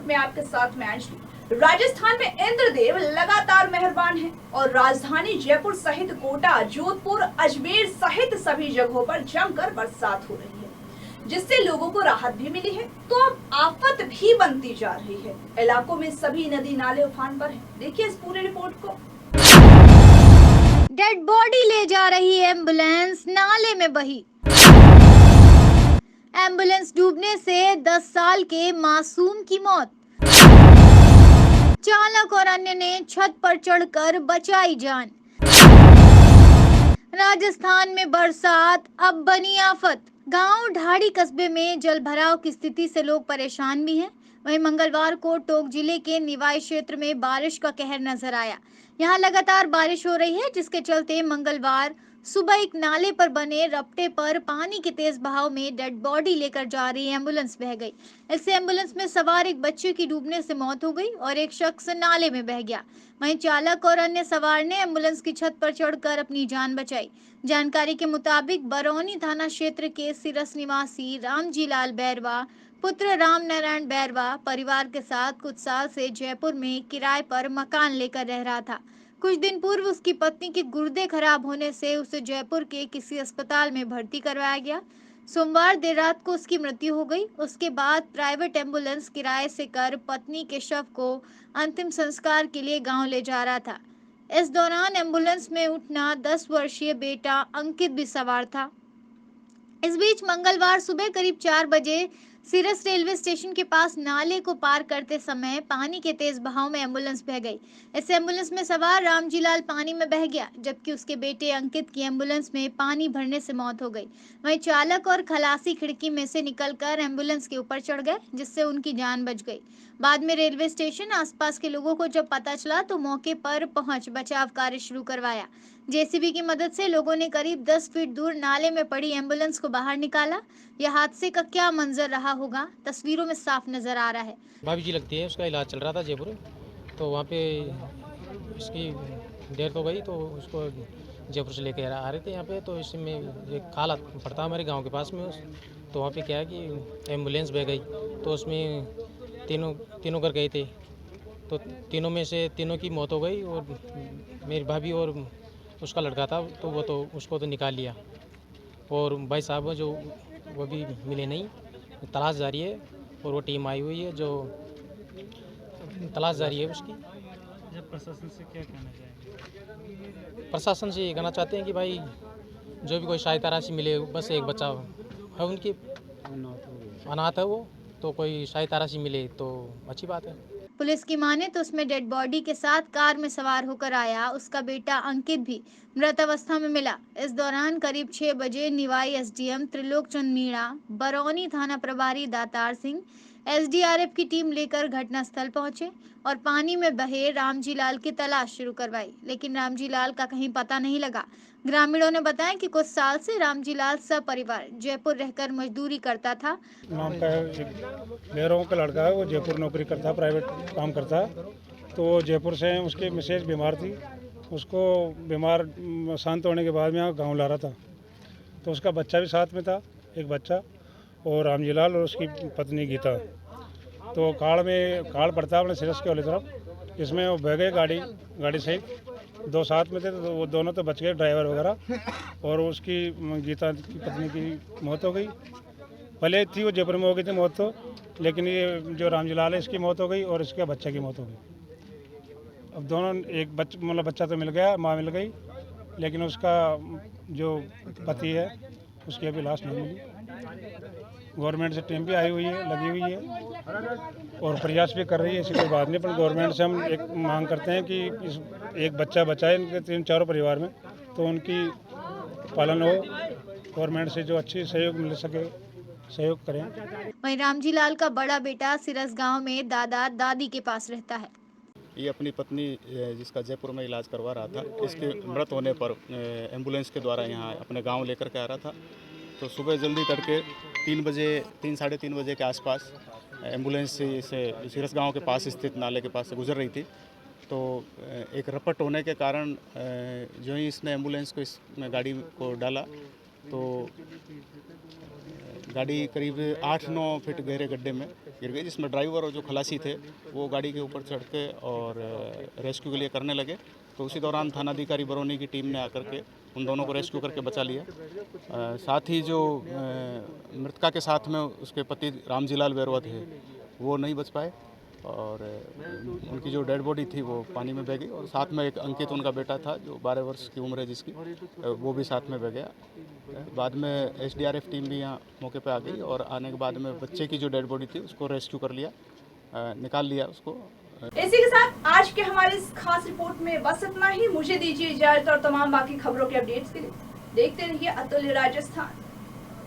मैं आपके साथ मैं अंजलि। राजस्थान में इंद्रदेव लगातार मेहरबान हैं और राजधानी जयपुर सहित कोटा, जोधपुर, अजमेर सहित सभी जगहों पर जमकर बरसात हो रही है, जिससे लोगों को राहत भी मिली है तो अब आफत भी बनती जा रही है। इलाकों में सभी नदी नाले उफान पर हैं। देखिए इस पूरी रिपोर्ट को। डेड बॉडी ले जा रही एम्बुलेंस नाले में बही। एम्बुलेंस डूबने से 10 साल के मासूम की मौत। चालक और अन्य ने छत पर चढ़कर बचाई जान। राजस्थान में बरसात अब बनी आफत। गांव ढाड़ी कस्बे में जलभराव की स्थिति से लोग परेशान भी हैं। वहीं मंगलवार को टोंक जिले के निवाई क्षेत्र में बारिश का कहर नजर आया। यहां लगातार बारिश हो रही है, जिसके चलते मंगलवार सुबह एक नाले पर बने रपटे पर पानी के तेज बहाव में डेड बॉडी लेकर जा रही एम्बुलेंस बह गई। इससे एम्बुलेंस में सवार एक बच्चे की डूबने से मौत हो गई और एक शख्स नाले में बह गया। वहीं चालक और अन्य सवार ने एम्बुलेंस की छत पर चढ़कर अपनी जान बचाई। जानकारी के मुताबिक बरौनी थाना क्षेत्र के सिरस निवासी रामजी लाल बैरवा पुत्र राम नारायण बैरवा परिवार के साथ कुछ साल से जयपुर में किराए पर मकान लेकर रह रहा था। कुछ दिन पूर्व उसकी पत्नी के गुर्दे खराब होने से उसे जयपुर के किसी अस्पताल में भर्ती करवाया गया। सोमवार देर रात को उसकी मृत्यु हो गई। उसके बाद प्राइवेट एम्बुलेंस किराए से कर पत्नी के शव को अंतिम संस्कार के लिए गांव ले जा रहा था। इस दौरान एम्बुलेंस में उठना 10 वर्षीय बेटा अंकित भी सवार था। इस बीच मंगलवार सुबह करीब 4 बजे सिरस रेलवे स्टेशन के पास नाले को पार करते समय पानी के तेज बहाव में एम्बुलेंस बह गई। इस एम्बुलेंस में सवार रामजीलाल पानी में बह गया, जबकि उसके बेटे अंकित की एम्बुलेंस में पानी भरने से मौत हो गई। वहीं चालक और खलासी खिड़की में से निकलकर एम्बुलेंस के ऊपर चढ़ गए, जिससे उनकी जान बच गई। बाद में रेलवे स्टेशन आसपास के लोगों को जब पता चला तो मौके पर पहुंच बचाव कार्य शुरू करवाया। जेसीबी की मदद से लोगों ने करीब 10 फीट दूर नाले में पड़ी एम्बुलेंस को बाहर निकाला। यह हादसे का क्या मंजर रहा होगा, तस्वीरों में साफ नजर आ रहा है। भाभी जी लगती है, उसका इलाज चल रहा था जयपुर। तो वहाँ पे इसकी डेथ हो गई, तो उसको जयपुर से लेकर आ रहे थे यहाँ पे। तो इसमें एक खाला पड़ता हमारे गांव के पास में तो वहाँ पे क्या है कि एम्बुलेंस बह गई। तो उसमें तीनों तीनों कर गए थे। तो तीनों में से तीनों की मौत हो गई और मेरी भाभी और उसका लड़का था, तो वो तो उसको तो निकाल लिया। और भाई साहब जो वो भी मिले नहीं, तलाश जारी है। और वो टीम आई हुई है जो तलाश जारी है उसकी। जब प्रशासन से क्या कहना चाहेंगे? प्रशासन से ये कहना चाहते हैं कि भाई जो भी कोई सहायता राशि मिले, बस एक बच्चा है उनकी अनाथ है वो, तो कोई सहायता राशि मिले तो अच्छी बात है। पुलिस की माने तो उसमें डेड बॉडी के साथ कार में सवार होकर आया उसका बेटा अंकित भी मृत अवस्था में मिला। इस दौरान करीब 6 बजे निवाई एसडीएम त्रिलोक चंद मीणा, बरौनी थाना प्रभारी दातार सिंह, एसडीआरएफ की टीम लेकर घटनास्थल पहुंचे और पानी में बहे रामजी लाल की तलाश शुरू करवाई, लेकिन रामजी लाल का कहीं पता नहीं लगा। ग्रामीणों ने बताया कि कुछ साल से रामजी लाल सपरिवार जयपुर रहकर मजदूरी करता था। नाम का एक मेहरों का लड़का है, वो जयपुर नौकरी करता है, प्राइवेट काम करता है। तो वो जयपुर से उसकी मिसेज बीमार थी, उसको बीमार शांत होने के बाद में यहाँ गाँव ला रहा था। तो उसका बच्चा भी साथ में था, एक बच्चा, और रामजीलाल और उसकी पत्नी गीता। तो काड़ पड़ता है अपने सिरस के वाली तरफ, इसमें वो बह गए गाड़ी सहित। 2 साथ में थे, तो वो दोनों तो बच गए, ड्राइवर वगैरह। और उसकी गीता की पत्नी की मौत हो गई। पहले थी वो जयपुर में हो गई थी मौत तो, लेकिन ये जो रामजीलाल है इसकी मौत हो गई और इसके बच्चे की मौत हो गई। अब दोनों एक बच्चा तो मिल गया, माँ मिल गई, लेकिन उसका जो पति है उसकी अभी लाश नहीं मिली। गवर्नमेंट से टीम भी आई हुई है, लगी हुई है और प्रयास भी कर रही है, ऐसी कोई बात नहीं। पर गवर्नमेंट से हम एक मांग करते हैं कि इस एक बच्चा बचाए इनके 3-4 परिवार में, तो उनकी पालन हो। गवर्नमेंट से जो अच्छी सहयोग मिल सके सहयोग करें। वहीं रामजी लाल का बड़ा बेटा सिरस गांव में दादा दादी के पास रहता है। ये अपनी पत्नी जिसका जयपुर में इलाज करवा रहा था, इसके मृत होने पर एम्बुलेंस के द्वारा यहाँ अपने गांव लेकर के आ रहा था। तो सुबह जल्दी तड़के 3 साढ़े 3 बजे के आसपास एम्बुलेंस से सिरस गांव के पास स्थित नाले के पास से गुजर रही थी। तो एक रपट होने के कारण जो ही इसने एम्बुलेंस को इस गाड़ी को डाला, तो गाड़ी करीब 8-9 फीट गहरे गड्ढे में गिर गई, जिसमें ड्राइवर और जो खलासी थे वो गाड़ी के ऊपर चढ़ के और रेस्क्यू के लिए करने लगे। तो उसी दौरान थानाधिकारी बरौनी की टीम ने आकर के उन दोनों को रेस्क्यू करके बचा लिया। साथ ही जो मृतका के साथ में उसके पति रामजीलाल बैरवा थे वो नहीं बच पाए और उनकी जो डेड बॉडी थी वो पानी में बह गई और साथ में एक अंकित उनका बेटा था जो 12 वर्ष की उम्र है जिसकी, वो भी साथ में बह गया। बाद में एसडीआरएफ टीम भी यहाँ मौके पे आ गई और आने के बाद में बच्चे की जो डेड बॉडी थी उसको रेस्क्यू कर लिया, निकाल लिया उसको। इसी के साथ आज के हमारे इस खास रिपोर्ट में बस इतना ही। मुझे दीजिए इजाजत और तमाम बाकी खबरों के अपडेट्स के लिए देखते रहिए अतुल्य राजस्थान।